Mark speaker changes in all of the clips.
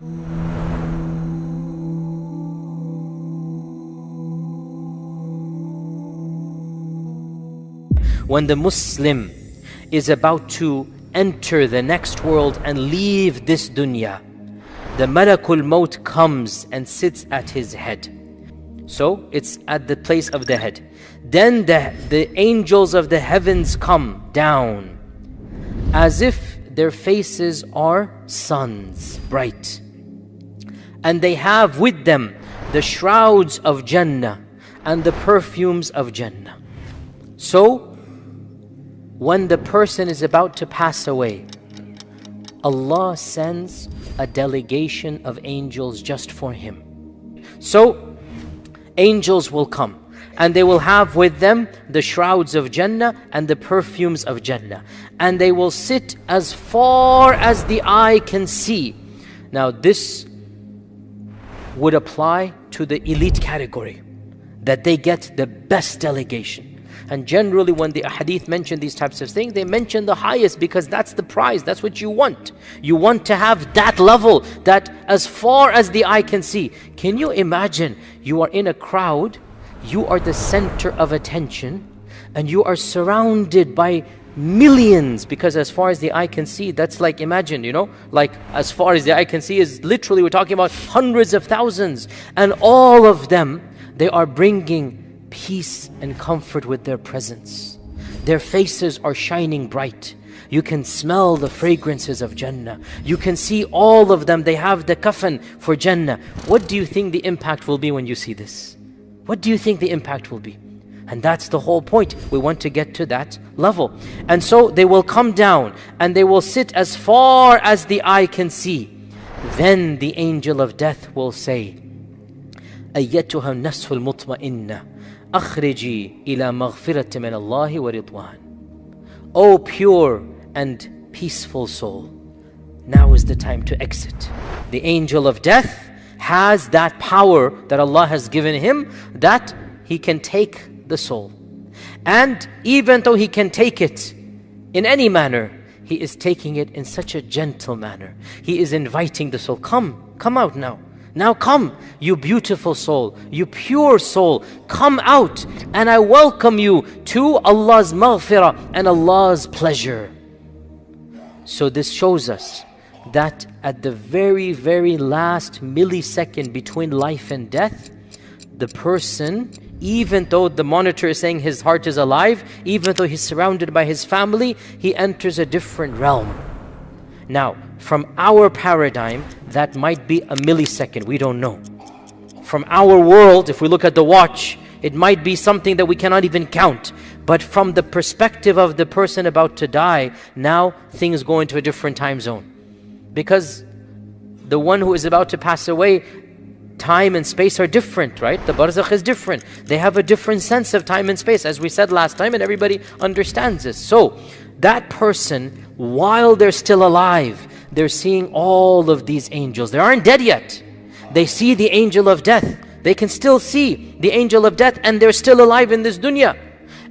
Speaker 1: When the Muslim is about to enter the next world and leave this dunya, the Malakul Maut comes and sits at his head. So it's at the place of the head. Then the angels of the heavens come down as if their faces are suns, bright. And they have with them the shrouds of Jannah and the perfumes of Jannah. So when the person is about to pass away, Allah sends a delegation of angels just for him. So angels will come and they will have with them the shrouds of Jannah and the perfumes of Jannah, and they will sit as far as the eye can see. Now this would apply to the elite category, that they get the best delegation. And generally when the hadith mention these types of things, they mention the highest because that's the prize, that's what you want. You want to have that level, that as far as the eye can see. Can you imagine, you are in a crowd, you are the center of attention, and you are surrounded by millions, because as far as the eye can see, that's like, imagine, like as far as the eye can see is literally, we're talking about hundreds of thousands, and all of them, they are bringing peace and comfort with their presence. Their faces are shining bright. You can smell the fragrances of Jannah. You can see all of them, they have the kafan for Jannah. What do you think the impact will be when you see this? What do you think the impact will be? And that's the whole point. We want to get to that level. And so they will come down and they will sit as far as the eye can see. Then the angel of death will say, أيتها النفس المطمئنة أخرجي إلى مغفرة من الله ورضوان. O pure and peaceful soul, now is the time to exit. The angel of death has that power that Allah has given him, that he can take the soul. And even though he can take it in any manner, he is taking it in such a gentle manner. He is inviting the soul, come out now. Now come, you beautiful soul, you pure soul, come out, and I welcome you to Allah's maghfirah and Allah's pleasure. So this shows us that at the very, very last millisecond between life and death, the person, even though the monitor is saying his heart is alive, even though he's surrounded by his family, he enters a different realm. Now, from our paradigm, that might be a millisecond, we don't know. From our world, if we look at the watch, it might be something that we cannot even count. But from the perspective of the person about to die, now things go into a different time zone. Because the one who is about to pass away, time and space are different, right? The barzakh is different. They have a different sense of time and space, as we said last time, and everybody understands this. So, that person, while they're still alive, they're seeing all of these angels. They aren't dead yet. They see the angel of death. They can still see the angel of death, and they're still alive in this dunya.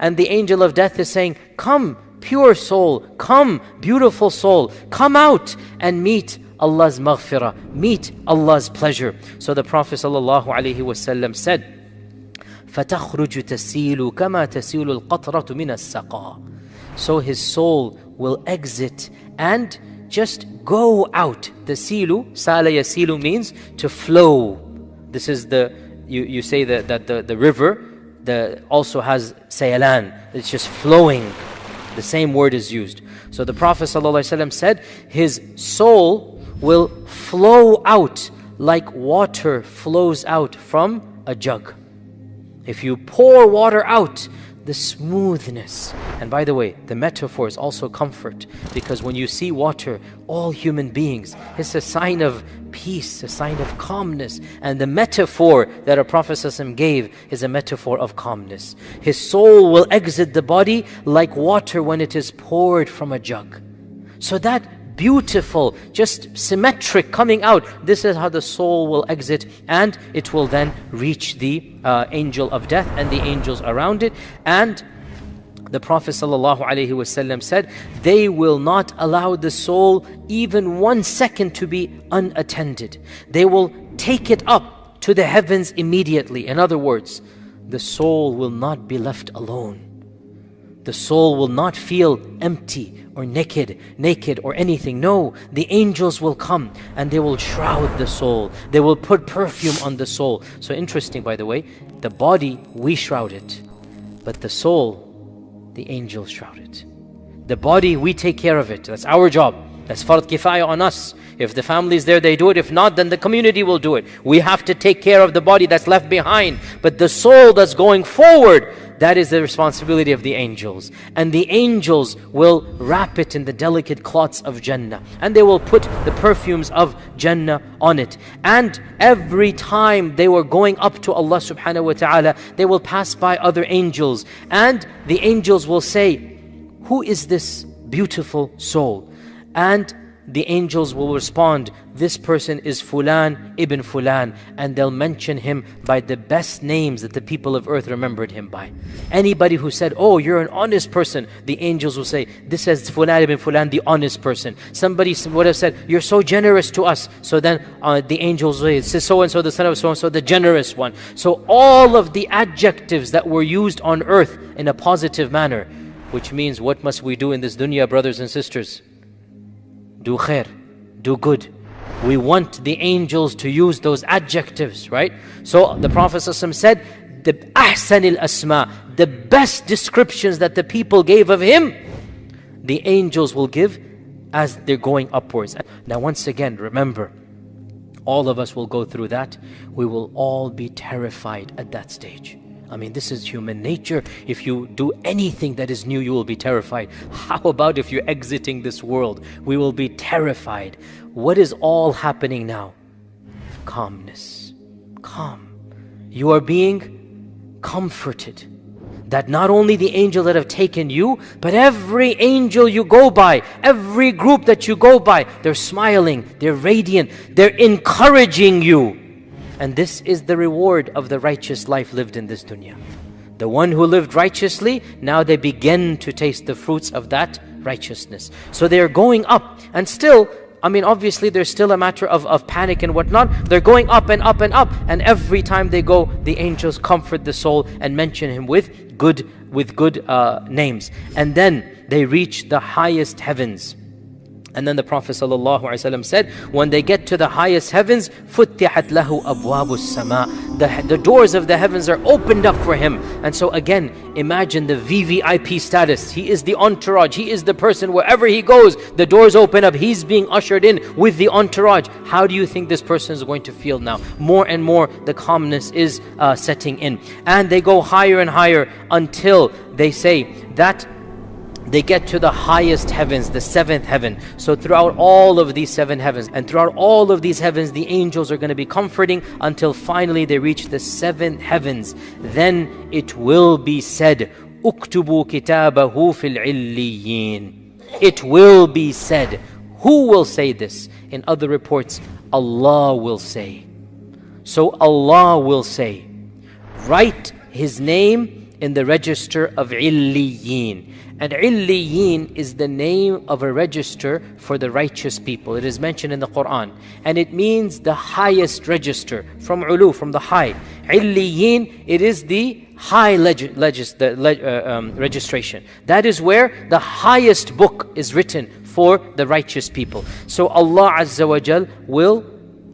Speaker 1: And the angel of death is saying, come, pure soul, come, beautiful soul, come out and meet Allah's maghfirah, meet Allah's pleasure. So the Prophet ﷺ said, فَتَخْرُجُ تَسِيلُ كَمَا تَسِيلُ الْقَطْرَةُ مِنَ السَّقَى. So his soul will exit and just go out. The silu, sala yasilu, means to flow. This is you say that the river also has sayalan, it's just flowing. The same word is used. So the Prophet ﷺ said, his soul will flow out like water flows out from a jug. If you pour water out, the smoothness. And by the way, the metaphor is also comfort, because when you see water, all human beings, it's a sign of peace, a sign of calmness. And the metaphor that our Prophet ﷺ gave is a metaphor of calmness. His soul will exit the body like water when it is poured from a jug. So that beautiful, just symmetric coming out, this is how the soul will exit, and it will then reach the angel of death and the angels around it. And The Prophet ﷺ said, they will not allow the soul even 1 second to be unattended. They will take it up to the heavens immediately. In other words, the soul will not be left alone. The soul will not feel empty or naked or anything. No, the angels will come and they will shroud the soul. They will put perfume on the soul. So interesting, by the way, the body, we shroud it, but the soul, the angels shroud it. The body, we take care of it. That's our job. That's fard kifaya on us. If the family is there, they do it. If not, then the community will do it. We have to take care of the body that's left behind. But the soul that's going forward, that is the responsibility of the angels. And the angels will wrap it in the delicate cloths of Jannah. And they will put the perfumes of Jannah on it. And every time they were going up to Allah subhanahu wa ta'ala, they will pass by other angels. And the angels will say, who is this beautiful soul? And the angels will respond, this person is Fulan ibn Fulan, and they'll mention him by the best names that the people of earth remembered him by. Anybody who said, oh, you're an honest person, the angels will say, this is Fulan ibn Fulan, the honest person. Somebody would have said, you're so generous to us, so then the angels will say, this is so-and-so, the son of so-and-so, the generous one. So all of the adjectives that were used on earth in a positive manner, which means what must we do in this dunya, brothers and sisters? Do khair, do good. We want the angels to use those adjectives, right? So the Prophet ﷺ said, the ahsanil asma, the best descriptions that the people gave of him, the angels will give as they're going upwards. Now once again, remember, all of us will go through that. We will all be terrified at that stage. I mean, this is human nature. If you do anything that is new, you will be terrified. How about if you're exiting this world? We will be terrified. What is all happening now? Calmness. Calm. You are being comforted. That not only the angel that have taken you, but every angel you go by, every group that you go by, they're smiling, they're radiant, they're encouraging you. And this is the reward of the righteous life lived in this dunya. The one who lived righteously, now they begin to taste the fruits of that righteousness. So they are going up, and still, I mean, obviously there's still a matter of panic and whatnot. They're going up and up and up, and every time they go, the angels comfort the soul and mention him with good names. And then they reach the highest heavens. And then the Prophet ﷺ said, when they get to the highest heavens, فُتِّحَتْ لَهُ أَبْوَابُ السَّمَاءِ, the doors of the heavens are opened up for him. And so again, imagine the VVIP status. He is the entourage. He is the person, wherever he goes, the doors open up. He's being ushered in with the entourage. How do you think this person is going to feel now? More and more, the calmness is setting in. And they go higher and higher until they say that they get to the highest heavens, the seventh heaven. So throughout all of these seven heavens, and throughout all of these heavens, the angels are going to be comforting until finally they reach the seventh heavens. Then it will be said, "Uktubu kitabahu fil illiyin." It will be said. Who will say this? In other reports, Allah will say. So Allah will say, write his name in the register of illiyin. And illiyin is the name of a register for the righteous people. It is mentioned in the Quran. And it means the highest register, from ulu, from the high. Illiyin, it is the high registration. That is where the highest book is written for the righteous people. So Allah Azza wa Jal will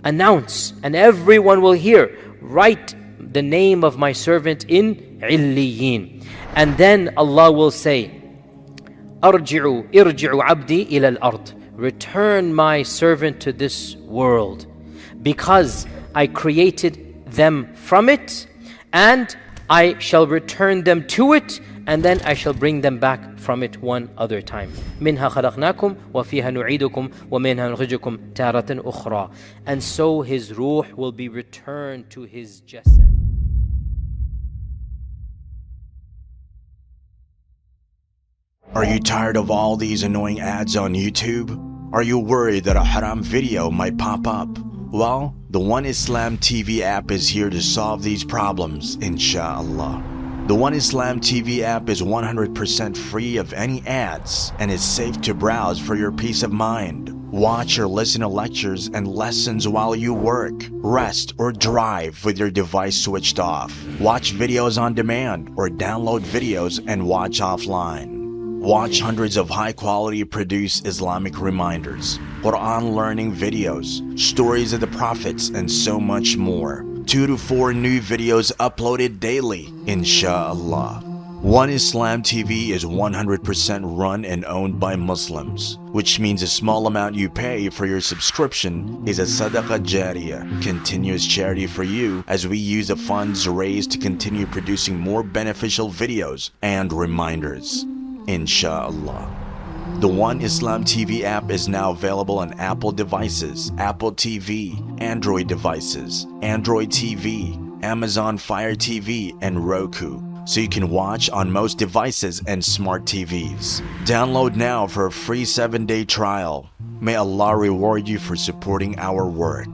Speaker 1: announce, and everyone will hear, write the name of my servant in illiyin. And then Allah will say, irji'u abdi ila al-ard. Return my servant to this world, because I created them from it, and I shall return them to it, and then I shall bring them back from it one other time. Minha khalaqnakum wa fiha nu'idukum wa minha nukhrijukum taratan ukhra. And so his ruh will be returned to his jasad.
Speaker 2: Are you tired of all these annoying ads on YouTube? Are you worried that a haram video might pop up? Well, the One Islam TV app is here to solve these problems, inshallah. The One Islam TV app is 100% free of any ads and is safe to browse for your peace of mind. Watch or listen to lectures and lessons while you work, rest, or drive with your device switched off. Watch videos on demand or download videos and watch offline. Watch hundreds of high-quality produced Islamic reminders, Quran learning videos, stories of the prophets, and so much more. 2 to 4 new videos uploaded daily, inshallah. One Islam TV is 100% run and owned by Muslims, which means a small amount you pay for your subscription is a SADAQAH JARIYAH, continuous charity for you, as we use the funds raised to continue producing more beneficial videos and reminders, inshallah. The One Islam TV app is now available on Apple devices, Apple TV, Android devices, Android TV, Amazon Fire TV, and Roku, so you can watch on most devices and smart TVs. Download now for a free 7-day trial. May Allah reward you for supporting our work.